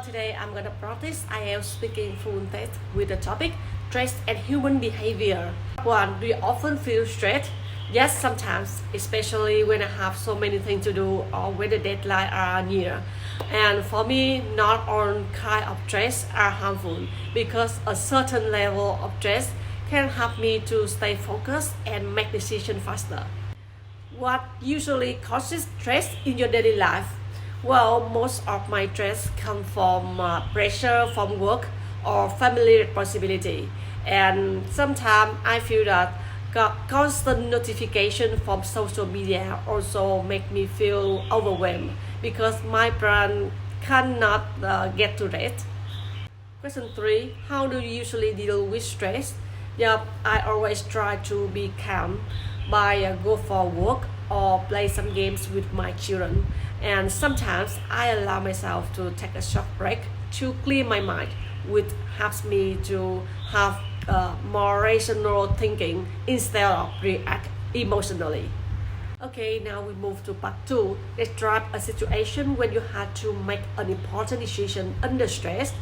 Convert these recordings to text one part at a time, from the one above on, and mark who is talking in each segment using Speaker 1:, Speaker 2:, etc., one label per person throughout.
Speaker 1: Today I'm gonna practice IELTS speaking full test with the topic stress and human behavior. One, do you often feel stressed? Yes, sometimes, especially when I have so many things to do or when the deadlines are near. And for me, not all kind of stress are harmful because a certain level of stress can help me to stay focused and make decisions faster. What usually causes stress in your daily life? Well, most of my stress come from pressure from work or family responsibility. And sometimes I feel that constant notification from social media also make me feel overwhelmed because my brain cannot get to rest. Question 3. How do you usually deal with stress? Yeah, I always try to be calm by go for a walk or play some games with my children. And sometimes I allow myself to take a short break to clear my mind, which helps me to have more rational thinking instead of react emotionally. Okay, now we move to part 2. Describe a situation when you had to make an important decision under stress.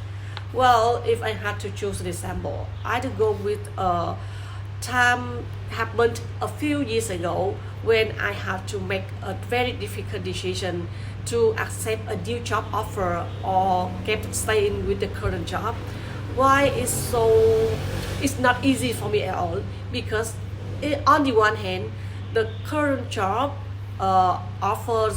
Speaker 1: Well, if I had to choose an example, I'd go with a time happened a few years ago when I had to make a very difficult decision to accept a new job offer or keep staying with the current job. Why it's not easy for me at all because on the one hand, the current job offered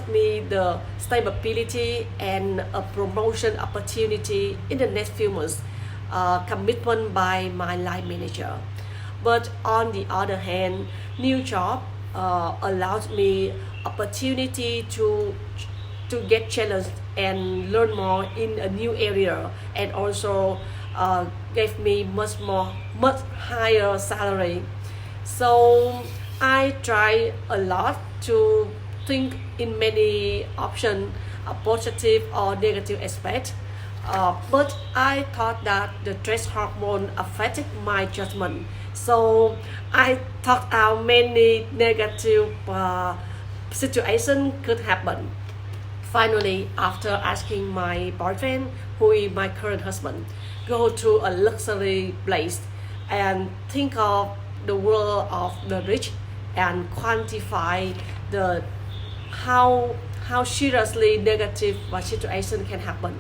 Speaker 1: me the stability and a promotion opportunity in the next few months, commitment by my line manager. But on the other hand, new job allows me opportunity to get challenged and learn more in a new area, and also gave me much higher salary. So I try a lot to think in many options, a positive or negative aspect. But I thought that the stress hormone affected my judgment. So I thought out many negative situations could happen. Finally, after asking my boyfriend, who is my current husband, go to a luxury place and think of the world of the rich and quantify the how seriously negative situation can happen.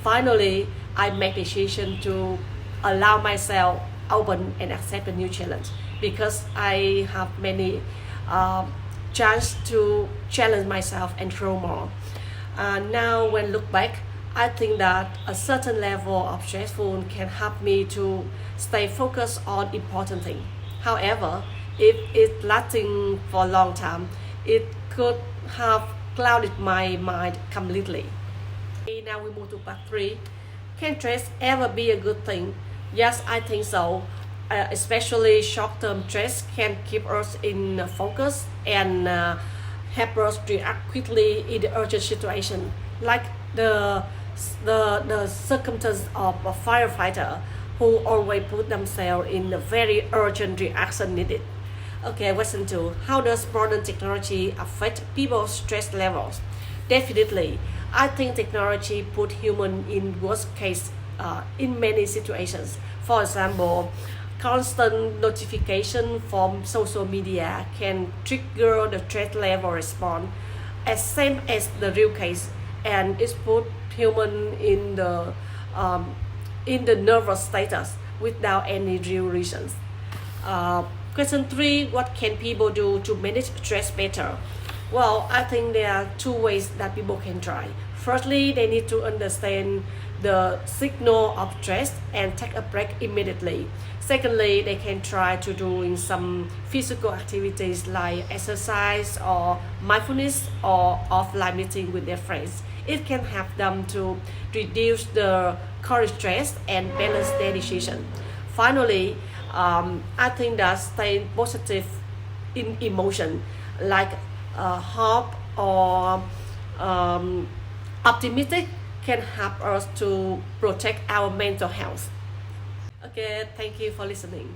Speaker 1: Finally, I make decision to allow myself open and accept a new challenge because I have many chance to challenge myself and grow more. Now when look back, I think that a certain level of stressful can help me to stay focused on important things. However, if it's lasting for a long time, it could have clouded my mind completely. Okay, now we move to part 3. Can stress ever be a good thing? Yes, I think so. Especially short-term stress can keep us in focus and help us react quickly in the urgent situation, like the circumstance of a firefighter who always put themselves in a very urgent reaction needed. Okay, question 2. How does modern technology affect people's stress levels? Definitely, I think technology put human in worst case in many situations. For example, constant notification from social media can trigger the stress level response as same as the real case, and it put human in the nervous status without any real reasons. Question 3. What can people do to manage stress better? Well, I think there are 2 ways that people can try. Firstly, they need to understand the signal of stress and take a break immediately. Secondly, they can try to doing some physical activities like exercise or mindfulness or offline meeting with their friends. It can help them to reduce the current stress and balance their decision. Finally, I think that staying positive in emotion, like hope or optimistic, can help us to protect our mental health. Okay, thank you for listening.